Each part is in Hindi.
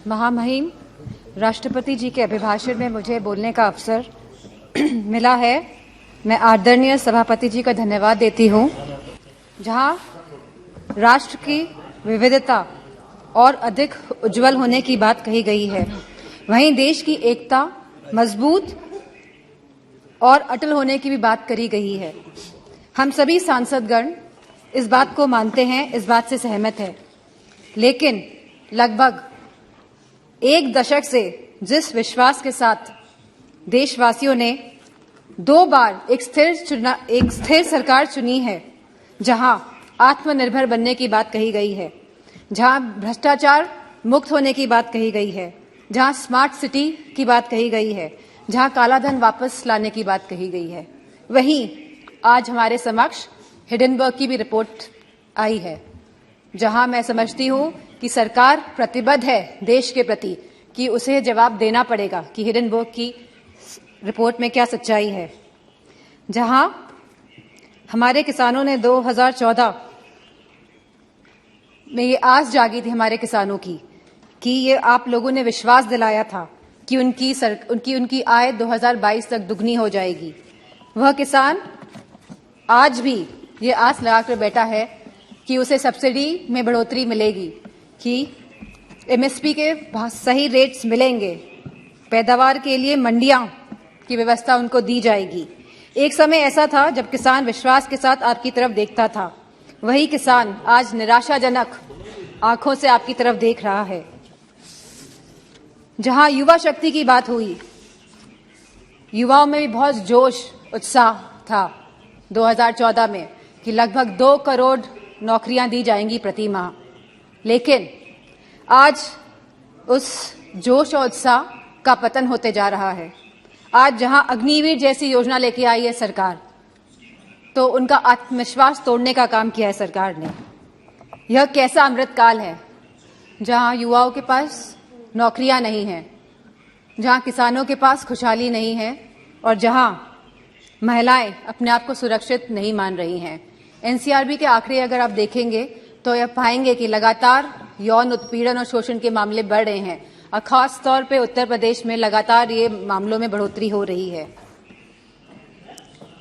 महामहिम राष्ट्रपति जी के अभिभाषण में मुझे बोलने का अवसर मिला है। मैं आदरणीय सभापति जी का धन्यवाद देती हूँ। जहाँ राष्ट्र की विविधता और अधिक उज्जवल होने की बात कही गई है, वहीं देश की एकता मजबूत और अटल होने की भी बात करी गई है। हम सभी सांसदगण इस बात को मानते हैं, इस बात से सहमत है। लेकिन लगभग एक दशक से जिस विश्वास के साथ देशवासियों ने 2 बार एक स्थिर सरकार चुनी है, जहां आत्मनिर्भर बनने की बात कही गई है, जहां भ्रष्टाचार मुक्त होने की बात कही गई है, जहां स्मार्ट सिटी की बात कही गई है, जहां कालाधन वापस लाने की बात कही गई है, वहीं आज हमारे समक्ष हिडेनबर्ग की भी रिपोर्ट आई है, जहां मैं समझती हूं कि सरकार प्रतिबद्ध है देश के प्रति कि उसे जवाब देना पड़ेगा कि हिडेनबर्ग की रिपोर्ट में क्या सच्चाई है। जहां हमारे किसानों ने 2014 में ये आस जागी थी हमारे किसानों की कि ये आप लोगों ने विश्वास दिलाया था कि उनकी आय 2022 तक दुगनी हो जाएगी। वह किसान आज भी ये आस लगाकर बैठा है कि उसे सब्सिडी में बढ़ोतरी मिलेगी, कि एमएसपी के सही रेट्स मिलेंगे, पैदावार के लिए मंडियां की व्यवस्था उनको दी जाएगी। एक समय ऐसा था जब किसान विश्वास के साथ आपकी तरफ देखता था। वही किसान आज निराशाजनक आंखों से आपकी तरफ देख रहा है। जहां युवा शक्ति की बात हुई, युवाओं में भी बहुत जोश उत्साह था 2014 में कि लगभग 2 करोड़ नौकरियां दी जाएंगी प्रति माह। लेकिन आज उस जोश और उत्साह का पतन होते जा रहा है। आज जहां अग्निवीर जैसी योजना लेके आई है सरकार, तो उनका आत्मविश्वास तोड़ने का काम किया है सरकार ने। यह कैसा अमृतकाल है जहां युवाओं के पास नौकरियां नहीं हैं, जहां किसानों के पास खुशहाली नहीं है और जहां महिलाएं अपने आप को सुरक्षित नहीं मान रही हैं। एनसीआरबी के आंकड़े अगर आप देखेंगे तो यह पाएंगे कि लगातार यौन उत्पीड़न और शोषण के मामले बढ़ रहे हैं और खास तौर पे उत्तर प्रदेश में लगातार ये मामलों में बढ़ोतरी हो रही है।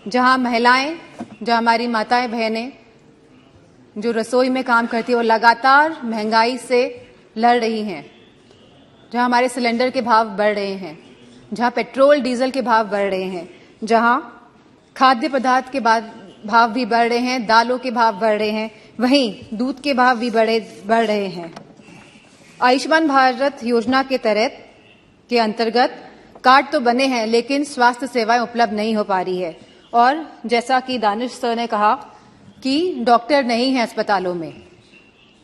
जहां महिलाएं, जहां हमारी माताएं बहनें जो रसोई में काम करती है, वो लगातार महंगाई से लड़ रही हैं, जहां हमारे सिलेंडर के भाव बढ़ रहे हैं, जहां पेट्रोल डीजल के भाव बढ़ रहे हैं, जहां खाद्य पदार्थ के भाव भी बढ़ रहे हैं, दालों के भाव बढ़ रहे हैं, वहीं दूध के भाव भी बढ़ रहे हैं। आयुष्मान भारत योजना के तहत के अंतर्गत कार्ड तो बने हैं, लेकिन स्वास्थ्य सेवाएं उपलब्ध नहीं हो पा रही है। और जैसा कि दानिश सर ने कहा कि डॉक्टर नहीं है अस्पतालों में,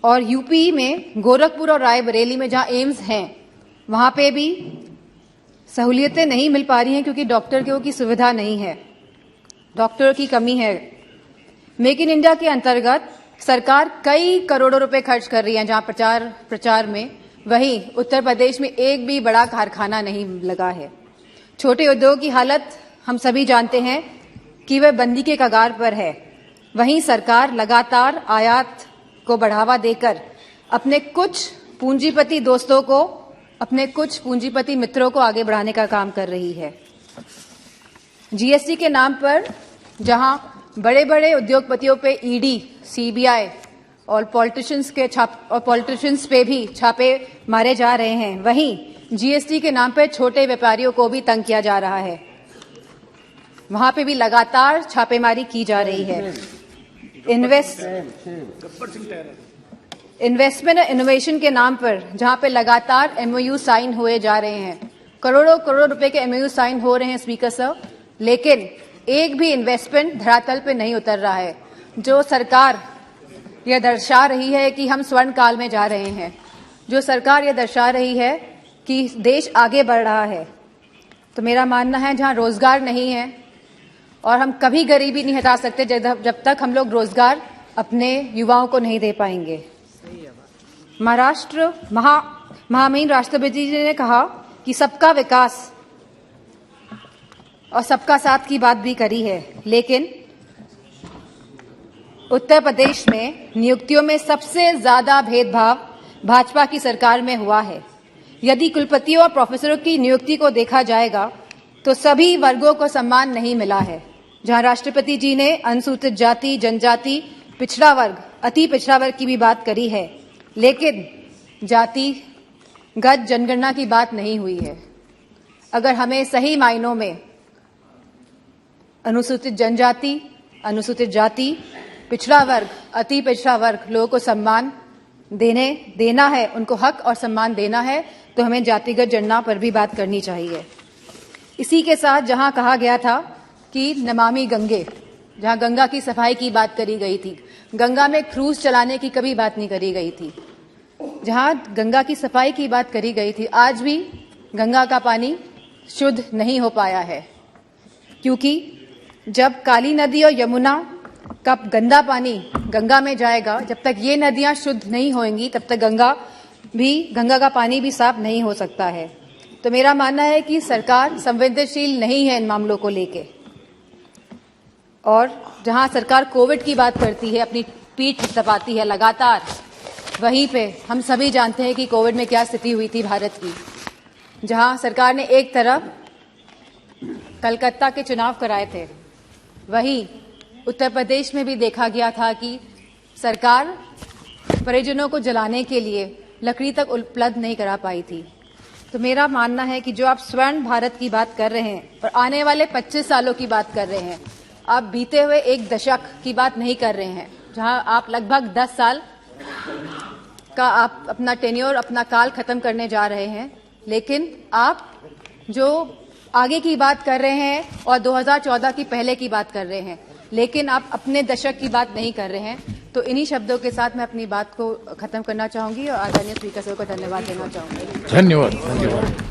और यूपी में गोरखपुर और रायबरेली में जहां एम्स हैं, वहां पे भी सहूलियतें नहीं मिल पा रही हैं क्योंकि डॉक्टर की सुविधा नहीं है, डॉक्टरों की कमी है। मेक इन इंडिया के अंतर्गत सरकार कई करोड़ों रुपए खर्च कर रही है जहां प्रचार में, वहीं उत्तर प्रदेश में एक भी बड़ा कारखाना नहीं लगा है। छोटे उद्योग की हालत हम सभी जानते हैं कि वह बंदी के कगार पर है। वहीं सरकार लगातार आयात को बढ़ावा देकर अपने कुछ पूंजीपति दोस्तों को, अपने कुछ पूंजीपति मित्रों को आगे बढ़ाने का काम कर रही है। जीएसटी के नाम पर जहां बड़े बड़े उद्योगपतियों पे ईडी, सीबीआई और पॉलिटिशियंस पे भी छापे मारे जा रहे हैं, वहीं जीएसटी के नाम पर छोटे व्यापारियों को भी तंग किया जा रहा है। वहां पे भी लगातार छापेमारी की जा रही है। इन्वेस्टमेंट और इनोवेशन के नाम पर जहां पे लगातार एमओयू साइन हुए जा रहे हैं, करोड़ों रुपए के एमओयू साइन हो रहे हैं स्पीकर सर, लेकिन एक भी इन्वेस्टमेंट धरातल पे नहीं उतर रहा है। जो सरकार यह दर्शा रही है कि हम स्वर्ण काल में जा रहे हैं, जो सरकार यह दर्शा रही है कि देश आगे बढ़ रहा है, तो मेरा मानना है जहां रोजगार नहीं है, और हम कभी गरीबी नहीं हटा सकते जब तक हम लोग रोजगार अपने युवाओं को नहीं दे पाएंगे। महामहिम राष्ट्रपति जी ने कहा कि सबका विकास और सबका साथ की बात भी करी है, लेकिन उत्तर प्रदेश में नियुक्तियों में सबसे ज्यादा भेदभाव भाजपा की सरकार में हुआ है। यदि कुलपतियों और प्रोफेसरों की नियुक्ति को देखा जाएगा तो सभी वर्गों को सम्मान नहीं मिला है। जहां राष्ट्रपति जी ने अनुसूचित जाति, जनजाति, पिछड़ा वर्ग, अति पिछड़ा वर्ग की भी बात करी है, लेकिन जातिगत जनगणना की बात नहीं हुई है। अगर हमें सही मायनों में अनुसूचित जनजाति, अनुसूचित जाति, पिछड़ा वर्ग, अति पिछड़ा वर्ग लोगों को सम्मान देना है, उनको हक और सम्मान देना है, तो हमें जातिगत जनगणना पर भी बात करनी चाहिए। इसी के साथ जहां कहा गया था कि नमामि गंगे, जहां गंगा की सफाई की बात करी गई थी, गंगा में क्रूज चलाने की कभी बात नहीं करी गई थी। जहां गंगा की सफाई की बात करी गई थी, आज भी गंगा का पानी शुद्ध नहीं हो पाया है, क्योंकि जब काली नदी और यमुना का गंदा पानी गंगा में जाएगा, जब तक ये नदियां शुद्ध नहीं होंगी तब तक गंगा का पानी भी साफ नहीं हो सकता है। तो मेरा मानना है कि सरकार संवेदनशील नहीं है इन मामलों को लेके, और जहां सरकार कोविड की बात करती है, अपनी पीठ थपथपाती है लगातार, वहीं पे हम सभी जानते हैं कि कोविड में क्या स्थिति हुई थी भारत की। जहां सरकार ने एक तरफ कलकत्ता के चुनाव कराए थे, वहीं उत्तर प्रदेश में भी देखा गया था कि सरकार परिजनों को जलाने के लिए लकड़ी तक उपलब्ध नहीं करा पाई थी। तो मेरा मानना है कि जो आप स्वर्ण भारत की बात कर रहे हैं और आने वाले 25 सालों की बात कर रहे हैं, आप बीते हुए एक दशक की बात नहीं कर रहे हैं, जहां आप लगभग 10 साल का आप अपना टेन्योर, अपना काल खत्म करने जा रहे हैं। लेकिन आप जो आगे की बात कर रहे हैं और 2014 की पहले की बात कर रहे हैं, लेकिन आप अपने दशक की बात नहीं कर रहे हैं। तो इन्हीं शब्दों के साथ मैं अपनी बात को खत्म करना चाहूंगी और आदरणीय स्पीकर साहब को धन्यवाद देना चाहूंगी। धन्यवाद।